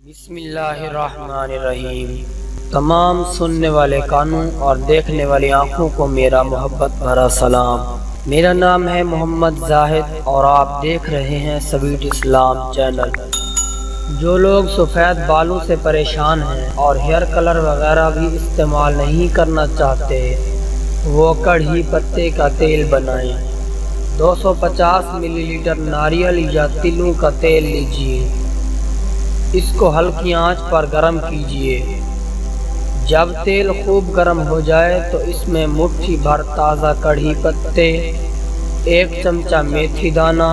بسم اللہ الرحمن الرحیم۔ تمام سننے والے کانوں اور دیکھنے والی آنکھوں کو میرا محبت بھرا سلام۔ میرا نام ہے محمد زاہد اور آپ دیکھ رہے ہیں سویٹ اسلام چینل۔ جو لوگ سفید بالوں سے پریشان ہیں اور ہیئر کلر وغیرہ بھی استعمال نہیں کرنا چاہتے، وہ کڑھی پتے کا تیل بنائیں۔ 250 ملی لیٹر ناریل یا تلوں کا تیل لیجیے۔ اس کو ہلکی آنچ پر گرم کیجیے۔ جب تیل خوب گرم ہو جائے تو اس میں مٹھی بھر تازہ کڑھی پتے، 1 چمچہ میتھی دانہ،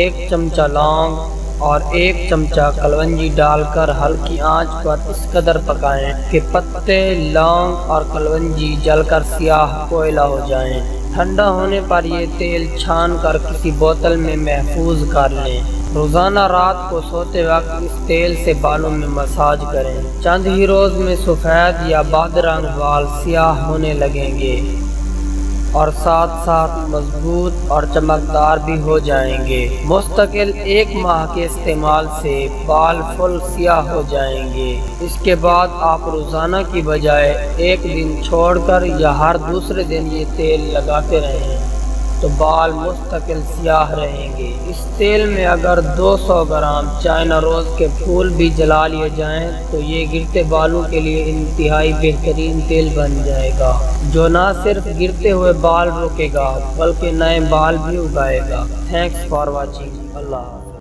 1 چمچہ لونگ اور 1 چمچہ کلونجی ڈال کر ہلکی آنچ پر اس قدر پکائیں کہ پتے، لونگ اور کلونجی جل کر سیاہ کوئلہ ہو جائیں۔ ٹھنڈا ہونے پر یہ تیل چھان کر کسی بوتل میں محفوظ کر لیں۔ روزانہ رات کو سوتے وقت اس تیل سے بالوں میں مساج کریں۔ چند ہی روز میں سفید یا بادرنگ بال سیاہ ہونے لگیں گے اور ساتھ ساتھ مضبوط اور چمکدار بھی ہو جائیں گے۔ مستقل 1 ماہ کے استعمال سے بال فل سیاہ ہو جائیں گے۔ اس کے بعد آپ روزانہ کی بجائے 1 دن چھوڑ کر یا ہر دوسرے دن یہ تیل لگاتے رہیں تو بال مستقل سیاہ رہیں گے۔ اس تیل میں اگر 200 گرام چائنا روز کے پھول بھی جلا لیے جائیں تو یہ گرتے بالوں کے لیے انتہائی بہترین تیل بن جائے گا، جو نہ صرف گرتے ہوئے بال روکے گا بلکہ نئے بال بھی اگائے گا۔ Thanks for watching. اللہ حافظ۔